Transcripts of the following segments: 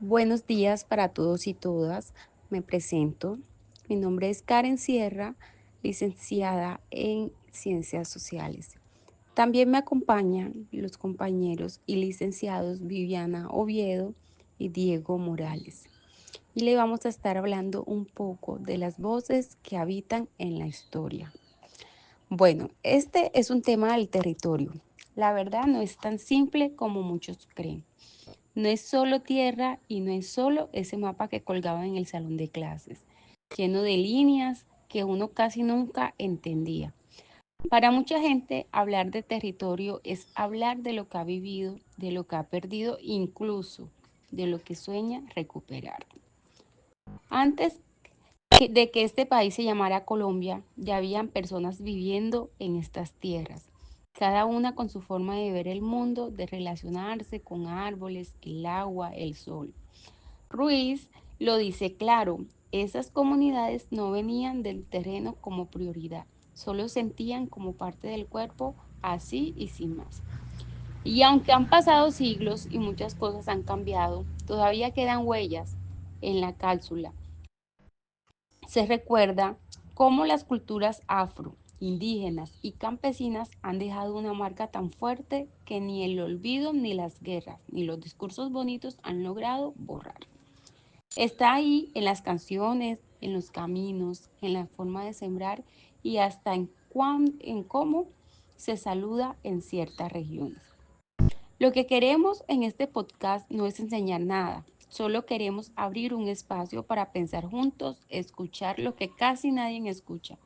Buenos días para todos y todas. Me presento. Mi nombre es Karen Sierra, licenciada en Ciencias Sociales. También me acompañan los compañeros y licenciados Viviana Oviedo y Diego Morales. Y le vamos a estar hablando un poco de las voces que habitan en la historia. Bueno, este es un tema del territorio. La verdad no es tan simple como muchos creen. No es solo tierra y no es solo ese mapa que colgaba en el salón de clases, lleno de líneas que uno casi nunca entendía. Para mucha gente, hablar de territorio es hablar de lo que ha vivido, de lo que ha perdido, incluso de lo que sueña recuperar. Antes de que este país se llamara Colombia, ya habían personas viviendo en estas tierras, cada una con su forma de ver el mundo, de relacionarse con árboles, el agua, el sol. Ruiz lo dice claro, esas comunidades no venían del terreno como prioridad, solo sentían como parte del cuerpo, así y sin más. Y aunque han pasado siglos y muchas cosas han cambiado, todavía quedan huellas en la cápsula. Se recuerda cómo las culturas afro, indígenas y campesinas han dejado una marca tan fuerte que ni el olvido, ni las guerras, ni los discursos bonitos han logrado borrar. Está ahí en las canciones, en los caminos, en la forma de sembrar y hasta en cómo se saluda en ciertas regiones. Lo que queremos en este podcast no es enseñar nada, solo queremos abrir un espacio para pensar juntos, escuchar lo que casi nadie escucha.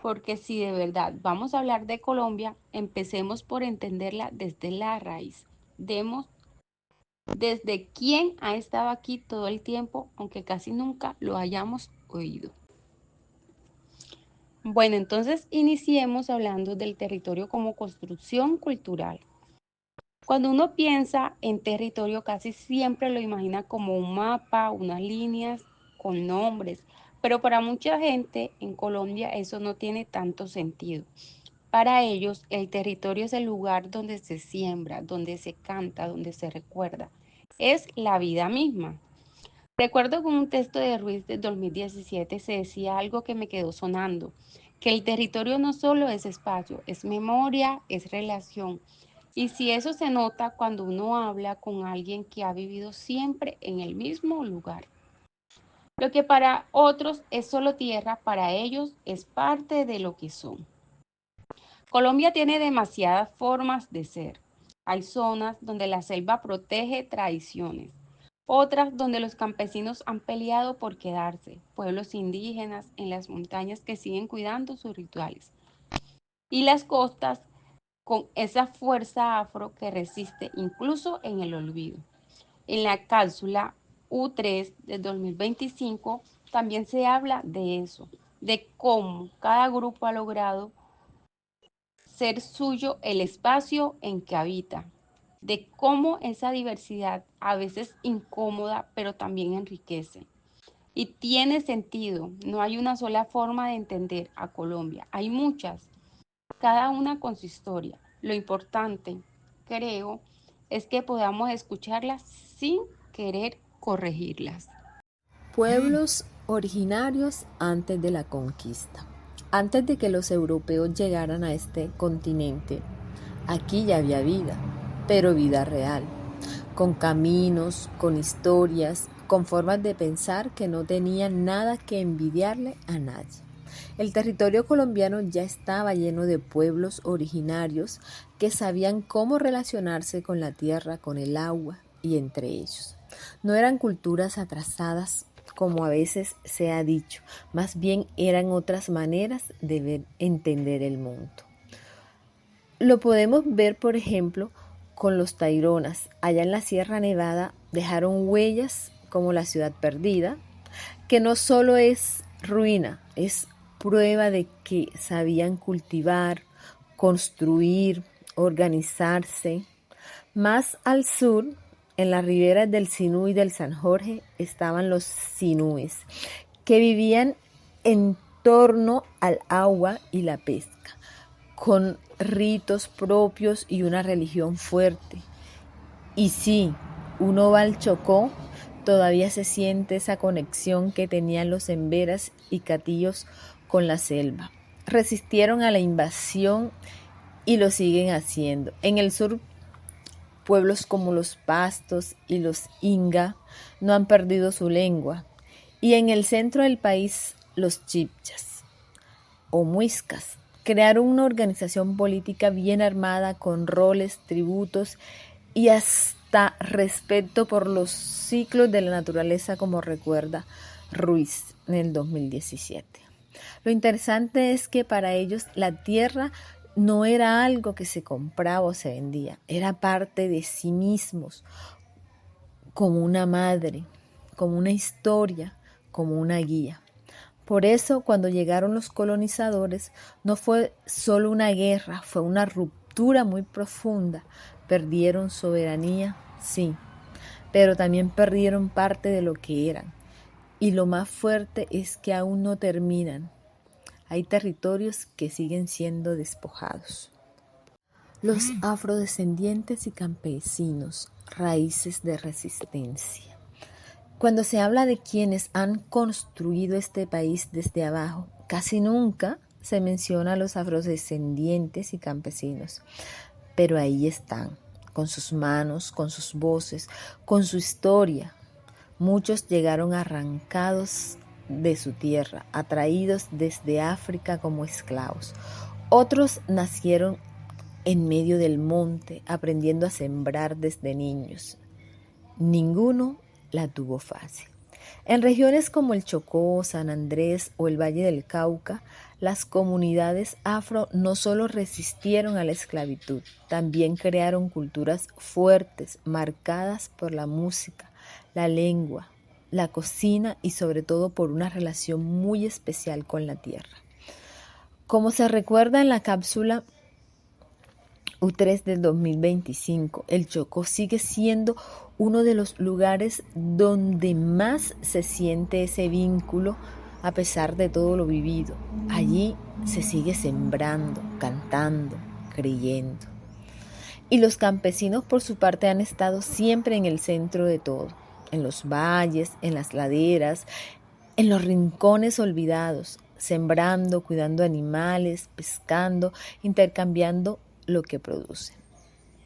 Porque si de verdad vamos a hablar de Colombia, empecemos por entenderla desde la raíz. Demos desde quién ha estado aquí todo el tiempo, aunque casi nunca lo hayamos oído. Bueno, entonces iniciemos hablando del territorio como construcción cultural. Cuando uno piensa en territorio, casi siempre lo imagina como un mapa, unas líneas con nombres, pero para mucha gente en Colombia eso no tiene tanto sentido. Para ellos, el territorio es el lugar donde se siembra, donde se canta, donde se recuerda. Es la vida misma. Recuerdo que en un texto de Ruiz de 2017 se decía algo que me quedó sonando, que el territorio no solo es espacio, es memoria, es relación. Y si eso se nota cuando uno habla con alguien que ha vivido siempre en el mismo lugar. Lo que para otros es solo tierra, para ellos es parte de lo que son. Colombia tiene demasiadas formas de ser. Hay zonas donde la selva protege tradiciones, otras donde los campesinos han peleado por quedarse, pueblos indígenas en las montañas que siguen cuidando sus rituales, y las costas con esa fuerza afro que resiste incluso en el olvido. En la cápsula U3 de 2025 también se habla de eso, de cómo cada grupo ha logrado ser suyo el espacio en que habita, de cómo esa diversidad a veces incómoda, pero también enriquece. Y tiene sentido, no hay una sola forma de entender a Colombia, hay muchas, cada una con su historia. Lo importante, creo, es que podamos escucharlas sin querer corregirlas. Pueblos originarios antes de la conquista. Antes de que los europeos llegaran a este continente, aquí ya había vida, pero vida real, con caminos, con historias, con formas de pensar que no tenían nada que envidiarle a nadie. El territorio colombiano ya estaba lleno de pueblos originarios que sabían cómo relacionarse con la tierra, con el agua y entre ellos. No eran culturas atrasadas como a veces se ha dicho, más bien eran otras maneras de entender el mundo. Lo podemos ver, por ejemplo, con los Taironas. Allá en la Sierra Nevada dejaron huellas como la ciudad perdida, que no solo es ruina, es prueba de que sabían cultivar, construir, organizarse. Más al sur, en las riberas del Sinú y del San Jorge, estaban los sinúes, que vivían en torno al agua y la pesca, con ritos propios y una religión fuerte. Y sí, uno va al Chocó Todavía se siente esa conexión que tenían los emberas y catillos con la selva. Resistieron a la invasión y lo siguen haciendo. En el sur, pueblos como los pastos y los inga no han perdido su lengua. Y en el centro del país, los chibchas o muiscas crearon una organización política bien armada con roles, tributos y hasta respeto por los ciclos de la naturaleza, como recuerda Ruiz en el 2017. Lo interesante es que para ellos la tierra no era algo que se compraba o se vendía, era parte de sí mismos, como una madre, como una historia, como una guía. Por eso, cuando llegaron los colonizadores, no fue solo una guerra, fue una ruptura muy profunda. Perdieron soberanía, sí, pero también perdieron parte de lo que eran. Y lo más fuerte es que aún no terminan. Hay territorios que siguen siendo despojados. Los afrodescendientes y campesinos, raíces de resistencia. Cuando se habla de quienes han construido este país desde abajo, casi nunca se menciona a los afrodescendientes y campesinos, pero ahí están, con sus manos, con sus voces, con su historia. Muchos llegaron arrancados de su tierra, atraídos desde África como esclavos. Otros nacieron en medio del monte, aprendiendo a sembrar desde niños. Ninguno la tuvo fácil. En regiones como el Chocó, San Andrés o el Valle del Cauca, las comunidades afro no solo resistieron a la esclavitud, también crearon culturas fuertes, marcadas por la música, la lengua, la cocina y sobre todo por una relación muy especial con la tierra. Como se recuerda en la cápsula U3 del 2025, el Chocó sigue siendo uno de los lugares donde más se siente ese vínculo a pesar de todo lo vivido. Allí se sigue sembrando, cantando, creyendo. Y los campesinos por su parte han estado siempre en el centro de todo, en los valles, en las laderas, en los rincones olvidados, sembrando, cuidando animales, pescando, intercambiando lo que producen.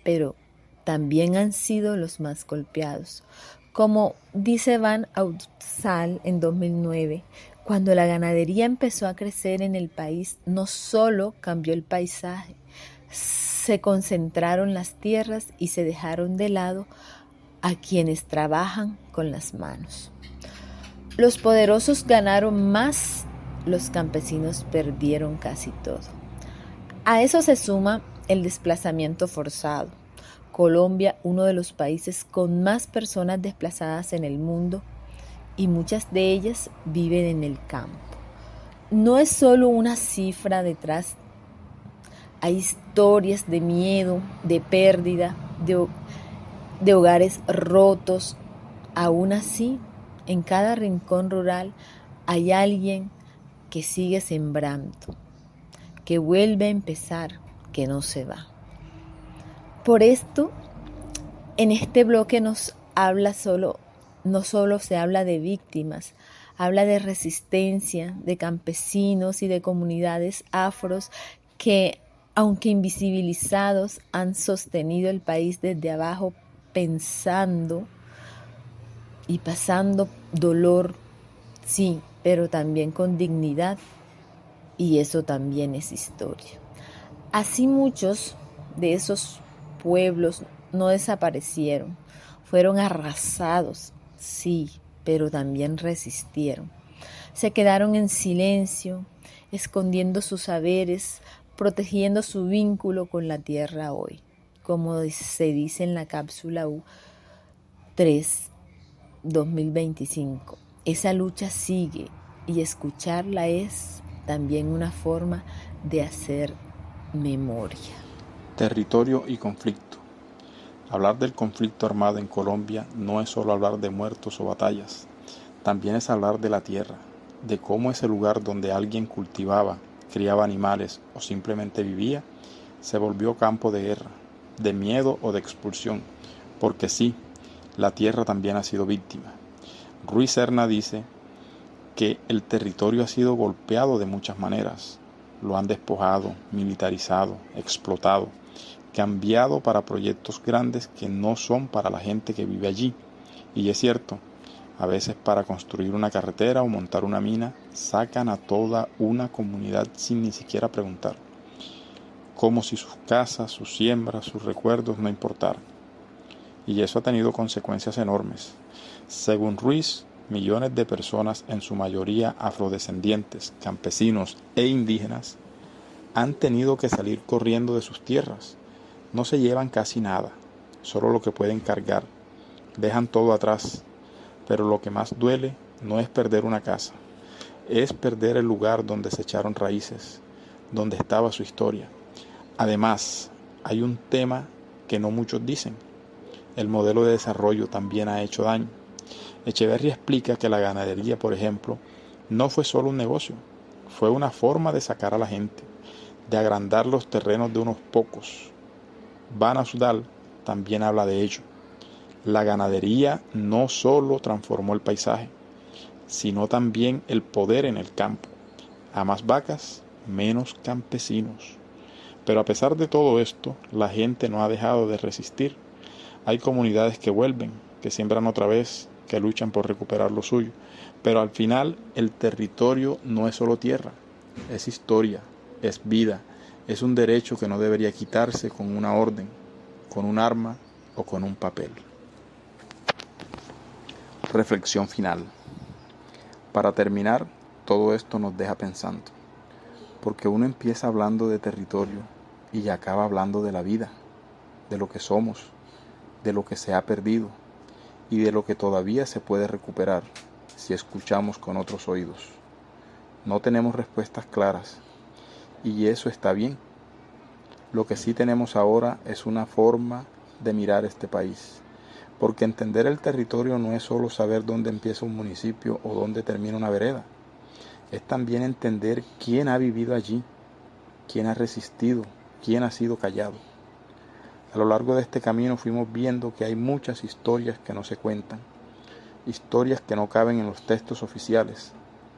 Pero también han sido los más golpeados. Como dice Van Outsal en 2009, cuando la ganadería empezó a crecer en el país, no solo cambió el paisaje, se concentraron las tierras y se dejaron de lado a quienes trabajan con las manos. Los poderosos ganaron más, los campesinos perdieron casi todo. A eso se suma el desplazamiento forzado. Colombia, uno de los países con más personas desplazadas en el mundo, y muchas de ellas viven en el campo. No es solo una cifra detrás, hay historias de miedo, de pérdida, de hogares rotos. Aún así, en cada rincón rural hay alguien que sigue sembrando, que vuelve a empezar, que no se va. Por esto, en este bloque no solo se habla de víctimas, habla de resistencia, de campesinos y de comunidades afros que, aunque invisibilizados, han sostenido el país desde abajo, pensando y pasando dolor, sí, pero también con dignidad, y eso también es historia. Así muchos de esos pueblos no desaparecieron, fueron arrasados, sí, pero también resistieron. Se quedaron en silencio, escondiendo sus saberes, protegiendo su vínculo con la tierra hoy, como se dice en la cápsula U3 2025. Esa lucha sigue y escucharla es también una forma de hacer memoria. Territorio y conflicto. Hablar del conflicto armado en Colombia no es solo hablar de muertos o batallas, también es hablar de la tierra, de cómo ese lugar donde alguien cultivaba, criaba animales o simplemente vivía, se volvió campo de guerra, de miedo o de expulsión, porque sí, la tierra también ha sido víctima. Ruiz Serna dice que el territorio ha sido golpeado de muchas maneras. Lo han despojado, militarizado, explotado, cambiado para proyectos grandes que no son para la gente que vive allí. Y es cierto, a veces para construir una carretera o montar una mina, sacan a toda una comunidad sin ni siquiera preguntar, como si sus casas, sus siembras, sus recuerdos no importaran. Y eso ha tenido consecuencias enormes. Según Ruiz, millones de personas, en su mayoría afrodescendientes, campesinos e indígenas, han tenido que salir corriendo de sus tierras. No se llevan casi nada, solo lo que pueden cargar. Dejan todo atrás, pero lo que más duele no es perder una casa, es perder el lugar donde se echaron raíces, donde estaba su historia. Además, hay un tema que no muchos dicen. El modelo de desarrollo también ha hecho daño. Echeverría explica que la ganadería, por ejemplo, no fue solo un negocio, fue una forma de sacar a la gente, de agrandar los terrenos de unos pocos. Bana Sudal también habla de ello. La ganadería no solo transformó el paisaje, sino también el poder en el campo. A más vacas, menos campesinos. Pero a pesar de todo esto, la gente no ha dejado de resistir. Hay comunidades que vuelven, que siembran otra vez, que luchan por recuperar lo suyo. Pero al final, el territorio no es solo tierra, es historia, es vida, es un derecho que no debería quitarse con una orden, con un arma o con un papel. Reflexión final. Para terminar, todo esto nos deja pensando, porque uno empieza hablando de territorio y acaba hablando de la vida, de lo que somos, de lo que se ha perdido y de lo que todavía se puede recuperar si escuchamos con otros oídos. No tenemos respuestas claras y eso está bien. Lo que sí tenemos ahora es una forma de mirar este país, porque entender el territorio no es solo saber dónde empieza un municipio o dónde termina una vereda, es también entender quién ha vivido allí, quién ha resistido, quién ha sido callado. A lo largo de este camino fuimos viendo que hay muchas historias que no se cuentan, historias que no caben en los textos oficiales,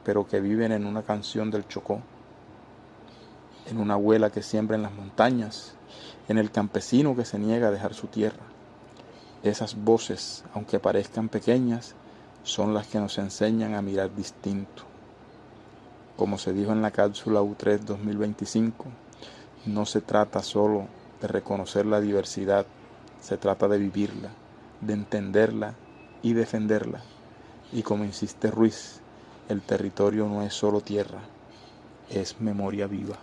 pero que viven en una canción del Chocó, en una abuela que siembra en las montañas, en el campesino que se niega a dejar su tierra. Esas voces, aunque parezcan pequeñas, son las que nos enseñan a mirar distinto. Como se dijo en la cápsula U3 2025, no se trata solo de reconocer la diversidad, se trata de vivirla, de entenderla y defenderla. Y como insiste Ruiz, el territorio no es solo tierra, es memoria viva.